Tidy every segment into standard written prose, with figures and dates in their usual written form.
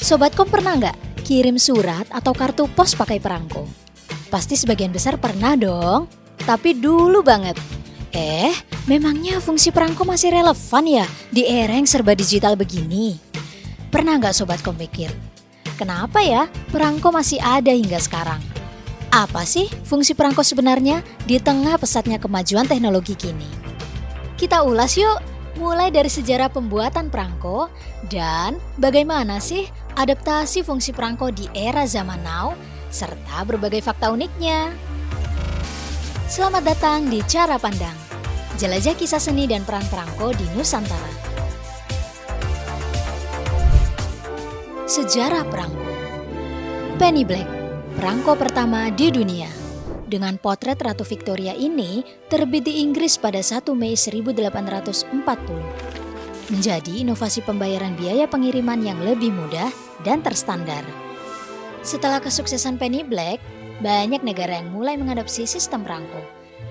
Sobatkom pernah nggak kirim surat atau kartu pos pakai perangko? Pasti sebagian besar pernah dong, tapi dulu banget. Memangnya fungsi perangko masih relevan ya di era yang serba digital begini? Pernah nggak Sobatkom pikir, kenapa ya perangko masih ada hingga sekarang? Apa sih fungsi perangko sebenarnya di tengah pesatnya kemajuan teknologi kini? Kita ulas yuk, mulai dari sejarah pembuatan perangko dan bagaimana sih adaptasi fungsi perangko di era zaman now, serta berbagai fakta uniknya. Selamat datang di Cara Pandang, jelajah kisah seni dan peran perangko di Nusantara. Sejarah perangko. Penny Black, perangko pertama di dunia. Dengan potret Ratu Victoria ini terbit di Inggris pada 1 Mei 1840. Menjadi inovasi pembayaran biaya pengiriman yang lebih mudah dan terstandar. Setelah kesuksesan Penny Black, banyak negara yang mulai mengadopsi sistem perangko.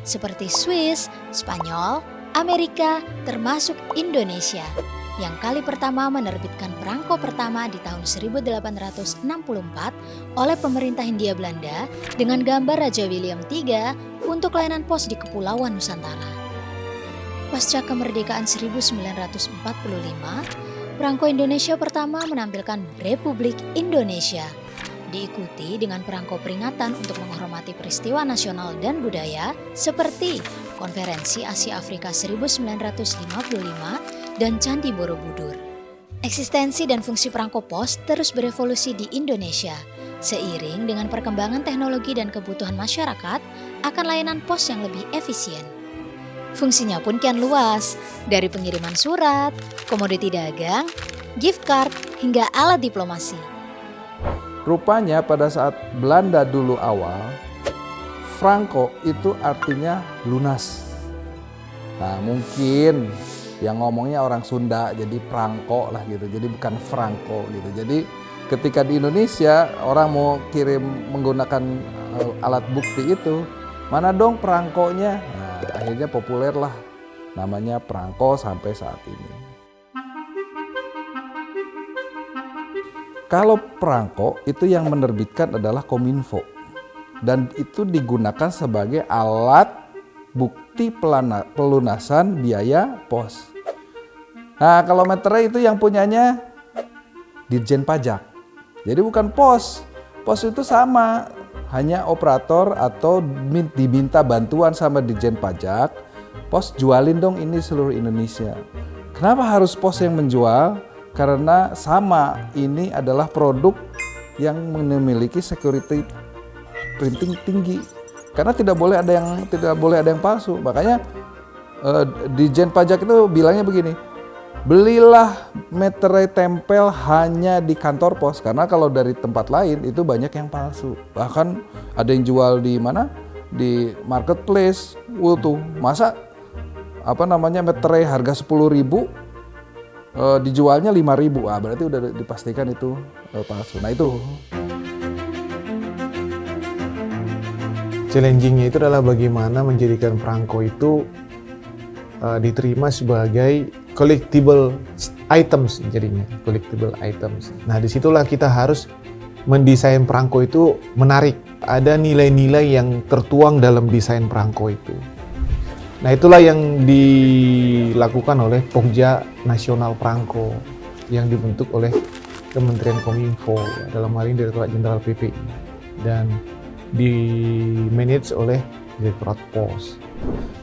Seperti Swiss, Spanyol, Amerika, termasuk Indonesia, yang kali pertama menerbitkan perangko pertama di tahun 1864 oleh pemerintah Hindia Belanda dengan gambar Raja William III untuk layanan pos di Kepulauan Nusantara. Pasca kemerdekaan 1945, perangko Indonesia pertama menampilkan Republik Indonesia, diikuti dengan perangko peringatan untuk menghormati peristiwa nasional dan budaya seperti Konferensi Asia Afrika 1955 dan Candi Borobudur. Eksistensi dan fungsi perangko pos terus berevolusi di Indonesia. Seiring dengan perkembangan teknologi dan kebutuhan masyarakat akan layanan pos yang lebih efisien. Fungsinya pun kian luas, dari pengiriman surat, komoditi dagang, gift card, hingga alat diplomasi. Rupanya pada saat Belanda dulu awal, franco itu artinya lunas. Nah mungkin yang ngomongnya orang Sunda jadi perangko lah gitu, jadi bukan franco gitu. Jadi ketika di Indonesia orang mau kirim menggunakan alat bukti itu, mana dong perangkonya? Nah akhirnya populer lah namanya perangko sampai saat ini. Kalau perangko itu yang menerbitkan adalah Kominfo dan itu digunakan sebagai alat bukti pelunasan biaya pos. Nah kalau meterai itu yang punyanya Ditjen Pajak. Jadi bukan pos. Pos itu sama, hanya operator atau diminta bantuan sama Ditjen Pajak. Pos jualin dong ini seluruh Indonesia. Kenapa harus pos yang menjual? Karena sama, ini adalah produk yang memiliki security printing tinggi. Karena tidak boleh ada yang palsu. Makanya Ditjen Pajak itu bilangnya begini, belilah meterai tempel hanya di kantor pos. Karena kalau dari tempat lain itu banyak yang palsu. Bahkan ada yang jual di mana? Di marketplace. Tuh, masa meterai harga 10.000 dijualnya 5.000, berarti udah dipastikan itu palsu. Nah itu. Challenging-nya itu adalah bagaimana menjadikan perangko itu diterima sebagai collectible items jadinya, collectible items. Nah disitulah kita harus mendesain perangko itu menarik. Ada nilai-nilai yang tertuang dalam desain perangko itu. Nah itulah yang dilakukan oleh Pokja Nasional Perangko yang dibentuk oleh Kementerian Kominfo, dalam hal ini Direktorat Jenderal PPI, dan di manage oleh Direktorat Pos.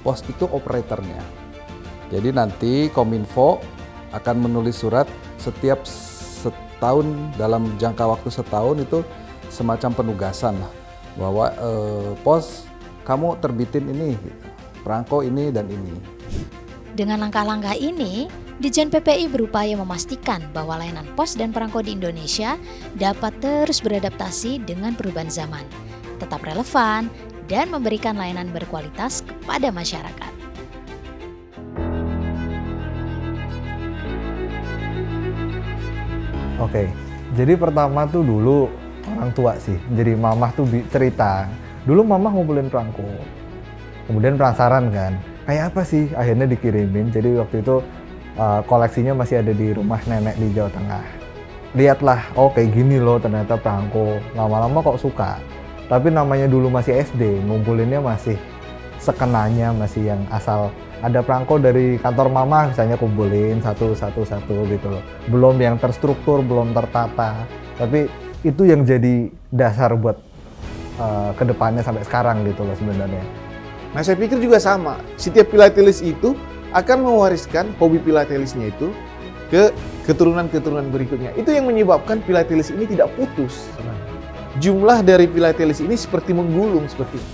Pos itu operatornya. Jadi nanti Kominfo akan menulis surat setiap setahun, dalam jangka waktu setahun itu semacam penugasan lah, bahwa pos kamu terbitin ini, perangko ini dan ini. Dengan langkah-langkah ini, Ditjen PPI berupaya memastikan bahwa layanan pos dan perangko di Indonesia dapat terus beradaptasi dengan perubahan zaman, tetap relevan, dan memberikan layanan berkualitas kepada masyarakat. Oke, jadi pertama tuh dulu orang tua sih, jadi mamah tuh cerita, dulu mamah ngumpulin perangko. Kemudian penasaran kan, kayak apa sih? Akhirnya dikirimin. Jadi waktu itu koleksinya masih ada di rumah nenek di Jawa Tengah. lihatlah, oh kayak gini loh ternyata perangko. Lama-lama kok suka. Tapi namanya dulu masih SD, ngumpulinnya masih sekenanya, masih yang asal ada perangko dari kantor mama misalnya kumpulin satu gitu loh. Belum yang terstruktur, belum tertata. Tapi itu yang jadi dasar buat kedepannya sampai sekarang gitu loh sebenarnya. Nah, saya pikir juga sama. Setiap filatelis itu akan mewariskan hobi filatelisnya itu ke keturunan-keturunan berikutnya. Itu yang menyebabkan filatelis ini tidak putus. Jumlah dari filatelis ini seperti menggulung seperti ini.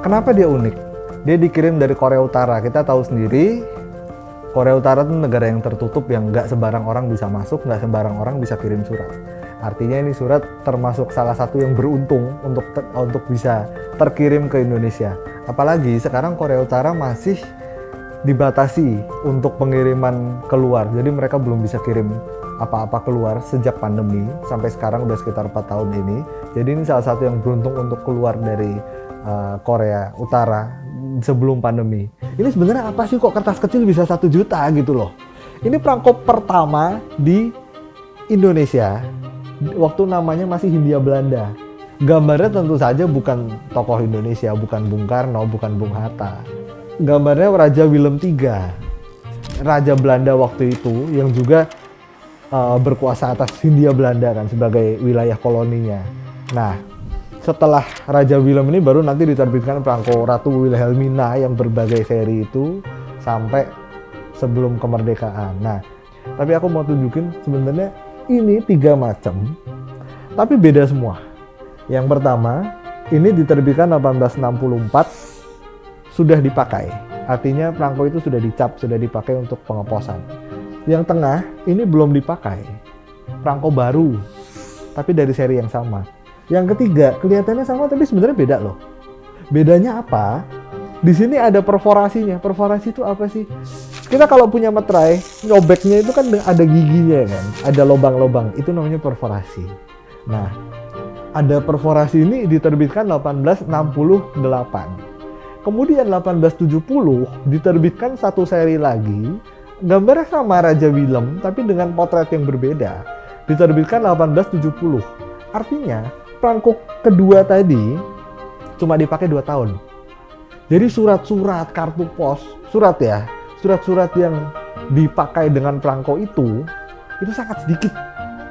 Kenapa dia unik? Dia dikirim dari Korea Utara. Kita tahu sendiri, Korea Utara itu negara yang tertutup yang nggak sembarang orang bisa masuk, nggak sembarang orang bisa kirim surat. Artinya ini surat termasuk salah satu yang beruntung untuk bisa terkirim ke Indonesia. Apalagi sekarang Korea Utara masih dibatasi untuk pengiriman keluar. Jadi mereka belum bisa kirim apa-apa keluar sejak pandemi sampai sekarang udah sekitar 4 tahun ini. Jadi ini salah satu yang beruntung untuk keluar dari Korea Utara sebelum pandemi. Ini sebenarnya apa sih kok kertas kecil bisa 1 juta gitu loh. Ini perangko pertama di Indonesia waktu namanya masih Hindia Belanda. Gambarnya tentu saja bukan tokoh Indonesia, bukan Bung Karno, bukan Bung Hatta. Gambarnya Raja Willem III, Raja Belanda waktu itu yang juga berkuasa atas Hindia Belanda kan sebagai wilayah koloninya. Nah, setelah Raja Willem ini baru nanti diterbitkan perangko Ratu Wilhelmina yang berbagai seri itu sampai sebelum kemerdekaan. Nah, tapi aku mau tunjukin sebenarnya ini 3 macam, tapi beda semua. Yang pertama, ini diterbitkan 1864, sudah dipakai. Artinya perangko itu sudah dicap, sudah dipakai untuk pengeposan. Yang tengah, ini belum dipakai. Perangko baru, tapi dari seri yang sama. Yang ketiga, kelihatannya sama tapi sebenarnya beda loh. Bedanya apa? Di sini ada perforasinya. Perforasi itu apa sih? Kita kalau punya materai, nyobeknya itu kan ada giginya kan, ada lubang-lubang. Itu namanya perforasi. Nah, ada perforasi ini diterbitkan 1868. Kemudian 1870 diterbitkan satu seri lagi, gambarnya sama Raja Willem tapi dengan potret yang berbeda. Diterbitkan 1870. Artinya, perangko kedua tadi cuma dipakai 2 tahun. Jadi surat-surat, kartu pos, surat-surat yang dipakai dengan perangko itu sangat sedikit.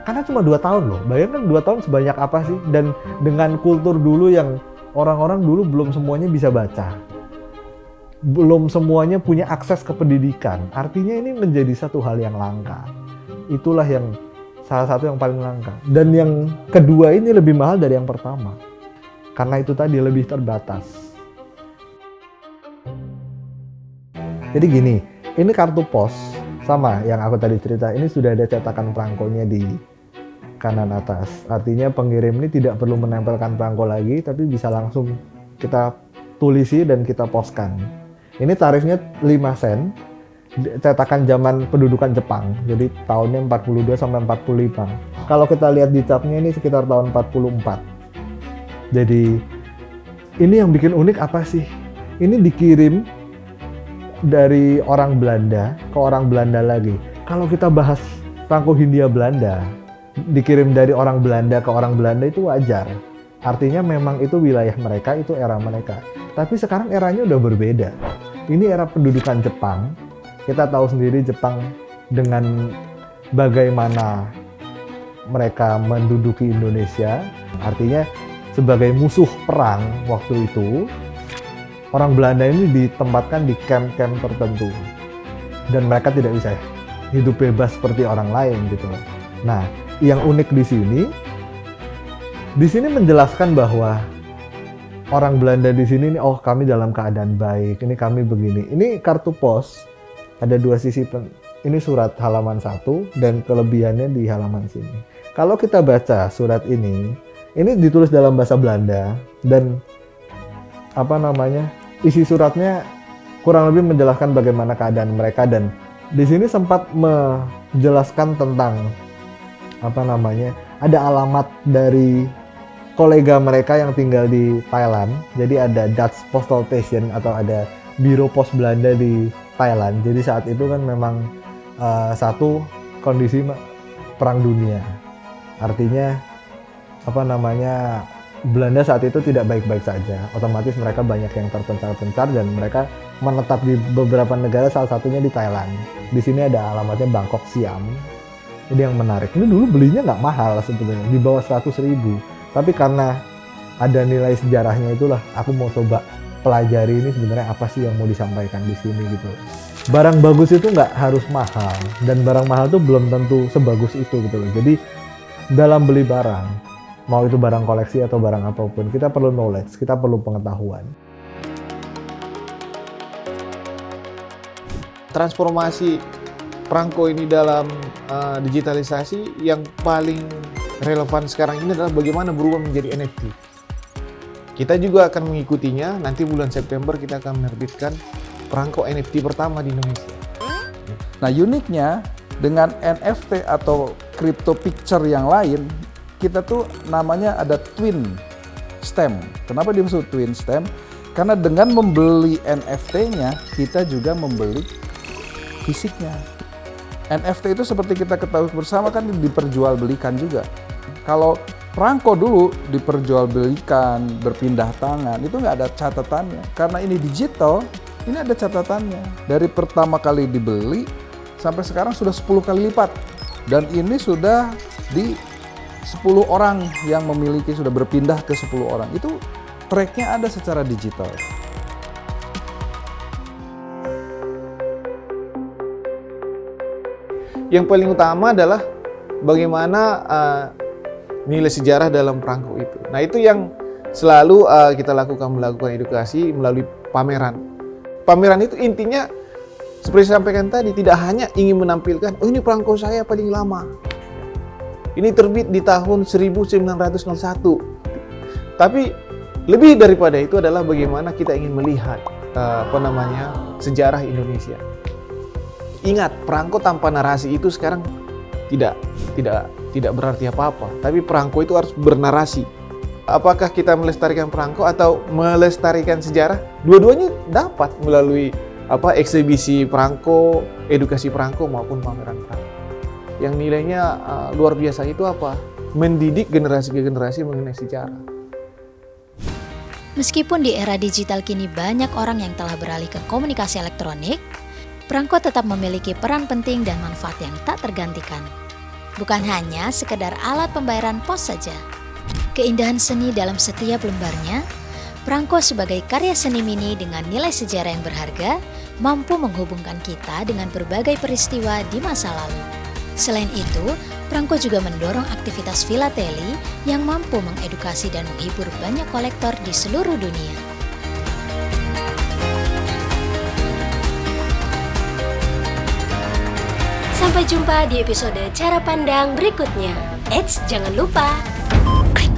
Karena cuma 2 tahun loh. Bayangkan 2 tahun sebanyak apa sih? Dan dengan kultur dulu yang orang-orang dulu belum semuanya bisa baca. Belum semuanya punya akses ke pendidikan. Artinya ini menjadi satu hal yang langka. Itulah yang salah satu yang paling langka. Dan yang kedua ini lebih mahal dari yang pertama. Karena itu tadi lebih terbatas. Jadi gini, ini kartu pos sama yang aku tadi cerita. Ini sudah ada cetakan perangkonya di kanan atas. Artinya pengirim ini tidak perlu menempelkan perangko lagi, tapi bisa langsung kita tulisi dan kita poskan. Ini tarifnya 5 sen. Cetakan zaman pendudukan Jepang. Jadi tahunnya 42 sampai 45. Kalau kita lihat di capnya ini sekitar tahun 44. Jadi ini yang bikin unik apa sih? Ini dikirim dari orang Belanda ke orang Belanda lagi. Kalau kita bahas perangko Hindia Belanda, dikirim dari orang Belanda ke orang Belanda itu wajar. Artinya memang itu wilayah mereka, itu era mereka. Tapi sekarang eranya udah berbeda. Ini era pendudukan Jepang. Kita tahu sendiri Jepang dengan bagaimana mereka menduduki Indonesia. Artinya sebagai musuh perang waktu itu, orang Belanda ini ditempatkan di camp-camp tertentu. Dan mereka tidak bisa hidup bebas seperti orang lain gitu. Nah, yang unik di sini menjelaskan bahwa orang Belanda di sini oh kami dalam keadaan baik, ini kami begini. Ini kartu pos, ada 2 sisi. Ini surat halaman 1 dan kelebihannya di halaman sini. Kalau kita baca surat ini ditulis dalam bahasa Belanda dan isi suratnya kurang lebih menjelaskan bagaimana keadaan mereka, dan di sini sempat menjelaskan tentang ada alamat dari kolega mereka yang tinggal di Thailand. Jadi ada Dutch Postal Station atau ada Biro Pos Belanda di Thailand. Jadi saat itu kan memang satu kondisi perang dunia. Artinya Belanda saat itu tidak baik-baik saja. Otomatis mereka banyak yang terpencar-pencar dan mereka menetap di beberapa negara, salah satunya di Thailand. Di sini ada alamatnya Bangkok Siam. Ini yang menarik. Ini dulu belinya nggak mahal sebetulnya, di bawah 100.000. Tapi karena ada nilai sejarahnya itulah, aku mau coba pelajari ini sebenarnya apa sih yang mau disampaikan di sini gitu. Barang bagus itu nggak harus mahal, dan barang mahal itu belum tentu sebagus itu gitu loh. Jadi dalam beli barang, mau itu barang koleksi atau barang apapun, kita perlu knowledge, kita perlu pengetahuan. Transformasi perangko ini dalam digitalisasi yang paling relevan sekarang ini adalah bagaimana berubah menjadi NFT. Kita juga akan mengikutinya, nanti bulan September kita akan menerbitkan perangko NFT pertama di Indonesia. Nah, uniknya dengan NFT atau crypto picture yang lain, kita tuh namanya ada twin stem. Kenapa disebut twin stem? Karena dengan membeli NFT-nya, kita juga membeli fisiknya. NFT itu seperti kita ketahui bersama kan diperjualbelikan juga. Kalau perangko dulu diperjualbelikan, berpindah tangan, itu nggak ada catatannya. Karena ini digital, ini ada catatannya. Dari pertama kali dibeli sampai sekarang sudah 10 kali lipat. Dan ini sudah di 10 orang yang memiliki, sudah berpindah ke 10 orang. Itu tracknya ada secara digital. Yang paling utama adalah bagaimana nilai sejarah dalam perangko itu. Nah, itu yang selalu kita melakukan edukasi melalui pameran. Pameran itu intinya seperti saya sampaikan tadi, tidak hanya ingin menampilkan, oh ini perangko saya paling lama. Ini terbit di tahun 1901. Tapi lebih daripada itu adalah bagaimana kita ingin melihat sejarah Indonesia. Ingat, perangko tanpa narasi itu sekarang tidak berarti apa-apa. Tapi perangko itu harus bernarasi. Apakah kita melestarikan perangko atau melestarikan sejarah? Dua-duanya dapat melalui eksibisi perangko, edukasi perangko maupun pameran perangko. Yang nilainya luar biasa itu apa? Mendidik generasi ke generasi mengenai sejarah. Meskipun di era digital kini banyak orang yang telah beralih ke komunikasi elektronik, perangko tetap memiliki peran penting dan manfaat yang tak tergantikan. Bukan hanya sekedar alat pembayaran pos saja. Keindahan seni dalam setiap lembarnya, perangko sebagai karya seni mini dengan nilai sejarah yang berharga, mampu menghubungkan kita dengan berbagai peristiwa di masa lalu. Selain itu, perangko juga mendorong aktivitas filateli yang mampu mengedukasi dan menghibur banyak kolektor di seluruh dunia. Sampai jumpa di episode Cara Pandang berikutnya. Eits, jangan lupa klik